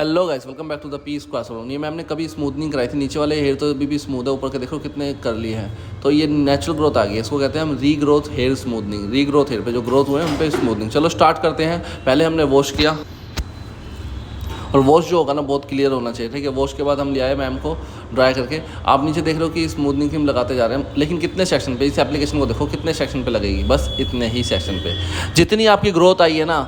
Hello guys, welcome back to the P square salon. ये ma'am ने कभी smoothening कराई थी, नीचे वाले हेयर तो अभी भी स्मूथ है, ऊपर के देखो कितने कर्ली है। तो ये नेचुरल ग्रोथ आ गई है, इसको कहते हैं हम regrowth hair smoothening. Regrowth hair पे जो ग्रोथ हुए हैं उन पे स्मूथनिंग। चलो स्टार्ट करते हैं। पहले हमने वॉश किया, और वॉश जो होगा ना बहुत क्लियर होना चाहिए, ठीक है। वॉश के बाद हम ले आए मैम को ड्राई करके। आप नीचे देख रहे हो कि स्मूथनिंग क्रीम लगाते जा रहे हैं, लेकिन कितने सेक्शन पे, इस एप्लीकेशन को देखो कितने सेक्शन पे लगेगी, बस इतने ही सेक्शन पे। जितनी आपकी ग्रोथ आई है ना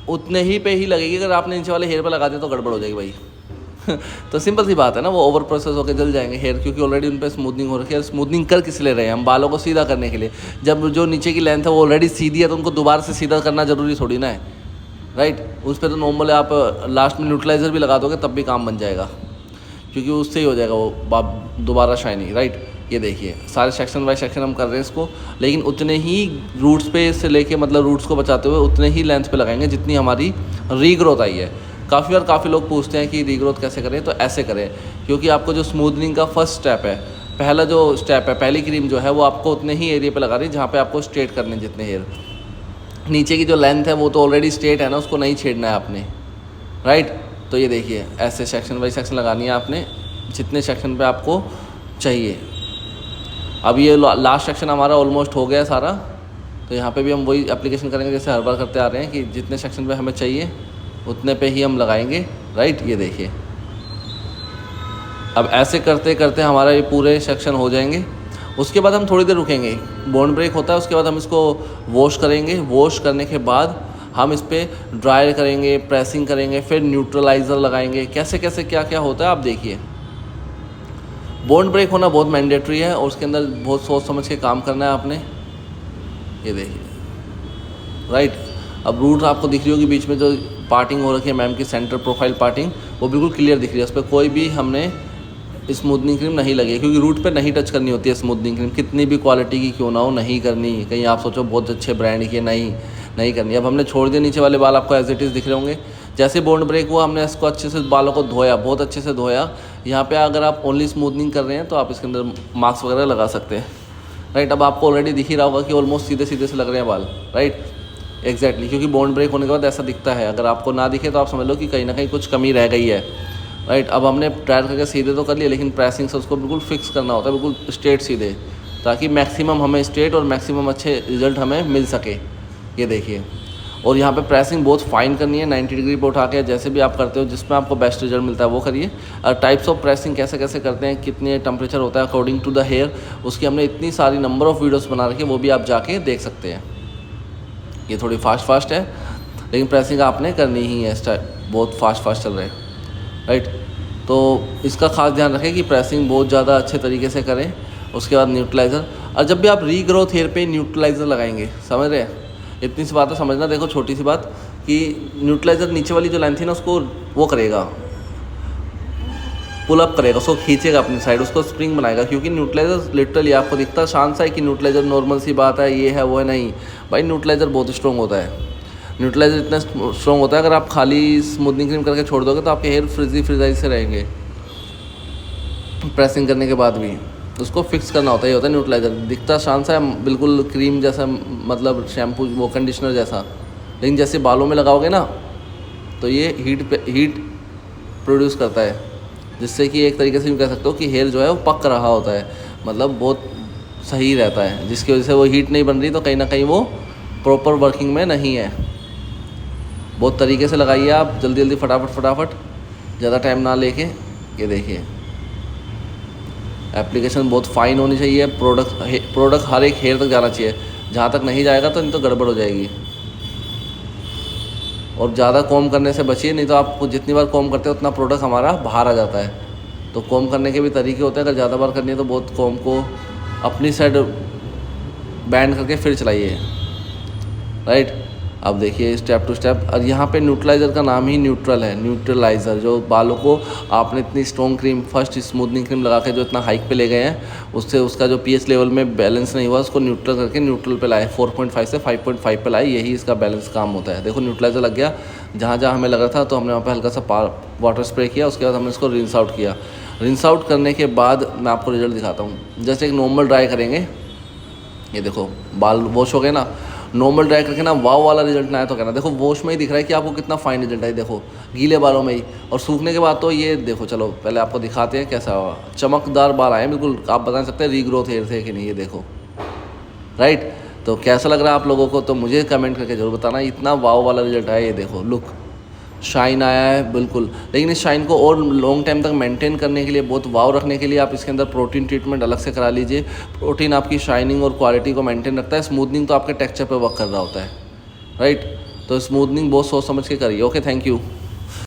उतने ही पे ही लगेगी। अगर आपने नीचे वाले हेयर पे लगा दिया तो गड़बड़ हो जाएगी भाई। तो सिंपल सी बात है ना, वो ओवर प्रोसेस होकर जल जाएंगे हेयर, क्योंकि ऑलरेडी उन पर स्मूथनिंग हो रखी है। स्मूथनिंग कर किस लिए रहे हैं हम? बालों को सीधा करने के लिए। जब जो नीचे की लेंथ है वो ऑलरेडी सीधी है तो उनको दोबारा से सीधा करना जरूरी थोड़ी ना है, राइट। उस पर तो नॉर्मल आप लास्ट में न्यूट्रलाइज़र भी लगा दोगे तब भी काम बन जाएगा, क्योंकि उससे ही हो जाएगा वो दोबारा शाइनी, राइट। ये देखिए सारे सेक्शन बाय सेक्शन हम कर रहे हैं इसको, लेकिन उतने ही रूट्स पे से लेके, मतलब रूट्स को बचाते हुए उतने ही लेंथ पे लगाएंगे जितनी हमारी रीग्रोथ आई है। काफ़ी बार काफ़ी लोग पूछते हैं कि रीग्रोथ कैसे करें, तो ऐसे करें, क्योंकि आपको जो स्मूथनिंग का फर्स्ट स्टेप है, पहला जो स्टेप है, पहली क्रीम जो है वो आपको उतने ही एरिया पे लगा रही है जहाँ पे आपको स्ट्रेट करने जितने हेयर। नीचे की जो लेंथ है वो तो ऑलरेडी स्ट्रेट है ना, उसको नहीं छेड़ना है आपने, राइट। तो ये देखिए ऐसे सेक्शन बाई सेक्शन लगानी है आपने, जितने सेक्शन पे आपको चाहिए। अब ये लास्ट सेक्शन हमारा ऑलमोस्ट हो गया है सारा, तो यहाँ पे भी हम वही एप्लीकेशन करेंगे जैसे हर बार करते आ रहे हैं, कि जितने सेक्शन पे हमें चाहिए उतने पे ही हम लगाएंगे, राइट। ये देखिए अब ऐसे करते करते हमारा ये पूरे सेक्शन हो जाएंगे। उसके बाद हम थोड़ी देर रुकेंगे, बॉन्ड ब्रेक होता है, उसके बाद हम इसको वॉश करेंगे। वॉश करने के बाद हम इस पर ड्राई करेंगे, प्रेसिंग करेंगे, फिर न्यूट्रलाइज़र लगाएंगे। कैसे कैसे क्या क्या होता है आप देखिए। बॉन्ड ब्रेक होना बहुत मैंडेटरी है, और उसके अंदर बहुत सोच समझ के काम करना है आपने। ये देखिए, राइट। अब रूट आपको दिख रही होगी, बीच में जो पार्टिंग हो रखी है मैम की, सेंटर प्रोफाइल पार्टिंग, वो बिल्कुल क्लियर दिख रही है। उस पर कोई भी हमने स्मूथनिंग क्रीम नहीं लगी है, क्योंकि रूट पे नहीं टच करनी होती है स्मूथनिंग क्रीम, कितनी भी क्वालिटी की क्यों ना हो, नहीं करनी। कहीं आप सोचो बहुत अच्छे ब्रांड की, नहीं करनी। अब हमने छोड़ दिया, नीचे वाले बाल आपको एज इट इज़ दिख रहे होंगे। जैसे बॉन्ड ब्रेक हुआ, हमने इसको अच्छे से बालों को धोया, बहुत अच्छे से धोया। यहाँ पे अगर आप ओनली स्मूथनिंग कर रहे हैं तो आप इसके अंदर मास्क वगैरह लगा सकते हैं, राइट। अब आपको ऑलरेडी दिख ही रहा होगा कि ऑलमोस्ट सीधे सीधे से लग रहे हैं बाल, राइट। एग्जैक्टली, क्योंकि बॉन्ड ब्रेक होने के बाद ऐसा दिखता है। अगर आपको ना दिखे तो आप समझ लो कि कहीं ना कहीं कुछ कमी रह गई है, राइट। अब हमने ट्रायल करके सीधे तो कर लिए, लेकिन प्रेसिंग से उसको बिल्कुल फिक्स करना होता है, बिल्कुल स्ट्रेट सीधे, ताकि मैक्सिमम हमें स्ट्रेट और मैक्सिमम अच्छे रिजल्ट हमें मिल सके। ये देखिए, और यहाँ पे प्रेसिंग बहुत फाइन करनी है, 90 डिग्री पे उठा के, जैसे भी आप करते हो जिसमें आपको बेस्ट रिजल्ट मिलता है वो करिए। और टाइप्स ऑफ प्रेसिंग कैसे कैसे करते हैं, कितने टेम्परेचर होता है अकॉर्डिंग टू द हेयर, उसकी हमने इतनी सारी नंबर ऑफ़ वीडियोस बना रखी है, वो भी आप जाके देख सकते हैं। ये थोड़ी फास्ट है, लेकिन प्रेसिंग आपने करनी ही है, इस टाइप बहुत फास्ट चल रहे हैं, राइट। तो इसका खास ध्यान रखें कि प्रेसिंग बहुत ज़्यादा अच्छे तरीके से करें। उसके बाद न्यूट्रलाइज़र, और जब भी आप रीग्रोथ हेयर पे न्यूट्रलाइज़र लगाएंगे, समझ रहे हैं, इतनी सी बात है समझना। देखो छोटी सी बात, कि न्यूट्रलाइज़र नीचे वाली जो लाइन थी ना उसको वो करेगा, पुल अप करेगा, उसको खींचेगा अपनी साइड, उसको स्प्रिंग बनाएगा। क्योंकि न्यूट्रलाइज़र लिटरली आपको दिखता शान सा है कि न्यूट्रलाइज़र नॉर्मल सी बात है, ये है वो है, नहीं भाई, न्यूट्रलाइज़र बहुत स्ट्रॉन्ग होता है। न्यूट्रलाइज़र इतना स्ट्रॉन्ग होता है, अगर आप खाली स्मूथनिंग क्रीम करके छोड़ दोगे तो आपके हेयर फ्रिजाई से रहेंगे, प्रेसिंग करने के बाद भी। उसको फिक्स करना होता है, ये होता है न्यूट्रलाइज़र। दिखता शान सा है, बिल्कुल क्रीम जैसा, मतलब शैम्पू वो कंडीशनर जैसा, लेकिन जैसे बालों में लगाओगे ना तो ये हीट प्रोड्यूस करता है, जिससे कि एक तरीके से यूँ कह सकते हो कि हेयर जो है वो पक रहा होता है, मतलब बहुत सही रहता है। जिसकी वजह से वो हीट नहीं बन रही, तो कहीं ना कहीं वो प्रॉपर वर्किंग में नहीं है। बहुत तरीके से लगाइए आप, जल्दी जल्दी फटाफट, ज़्यादा टाइम ना लेके। ये देखिए एप्लीकेशन बहुत फाइन होनी चाहिए, प्रोडक्ट हर एक हेयर तक जाना चाहिए। जहाँ तक नहीं जाएगा तो नहीं तो गड़बड़ हो जाएगी। और ज़्यादा कॉम करने से बचिए, नहीं तो आप जितनी बार कॉम करते हो उतना प्रोडक्ट हमारा बाहर आ जाता है। तो कॉम करने के भी तरीके होते हैं, अगर ज़्यादा बार करनी है तो बहुत कॉम को अपनी साइड बैंड करके फिर चलाइए, राइट। अब देखिए स्टेप टू स्टेप, और यहाँ पे न्यूट्रलाइज़र का नाम ही न्यूट्रल है, न्यूट्रलाइज़र। जो बालों को आपने इतनी strong cream, first smoothening cream लगा के जो इतना हाइक पे ले गए हैं, उससे उसका जो पीएच लेवल में बैलेंस नहीं हुआ, उसको न्यूट्रल करके न्यूट्रल पे लाए, 4.5 से 5.5 पे लाए। यही इसका बैलेंस काम होता है। देखो न्यूट्रलाइज़र लग गया, जहाँ जहाँ हमें लग रहा था तो हमने वहाँ पर हल्का सा वाटर स्प्रे किया। उसके बाद हमने इसको रिंस आउट किया। रिंस आउट करने के बाद मैं आपको रिजल्ट दिखाता हूँ। जैसे एक नॉर्मल ड्राई करेंगे, ये देखो बाल वॉश हो गए ना, नॉर्मल ड्राई करके ना वाव वाला रिजल्ट ना आया तो कहना। देखो वॉश में ही दिख रहा है कि आपको कितना फाइन रिजल्ट है, देखो गीले बालों में ही। और सूखने के बाद तो ये देखो, चलो पहले आपको दिखाते हैं कैसा हुआ। चमकदार बाल आए बिल्कुल, आप बता सकते हैं रीग्रोथ हेयर थे कि नहीं, ये देखो राइट। तो कैसा लग रहा है आप लोगों को, तो मुझे कमेंट करके जरूर बताना। इतना वाव वाला रिजल्ट आया, ये देखो लुक, शाइन आया है बिल्कुल। लेकिन इस शाइन को और लॉन्ग टाइम तक मेंटेन करने के लिए, बहुत वाव रखने के लिए आप इसके अंदर प्रोटीन ट्रीटमेंट अलग से करा लीजिए। प्रोटीन आपकी शाइनिंग और क्वालिटी को मेंटेन रखता है, स्मूथनिंग तो आपके टेक्सचर पे वर्क कर रहा होता है, राइट। तो स्मूथनिंग बहुत सोच समझ के करिए। Okay, thank you.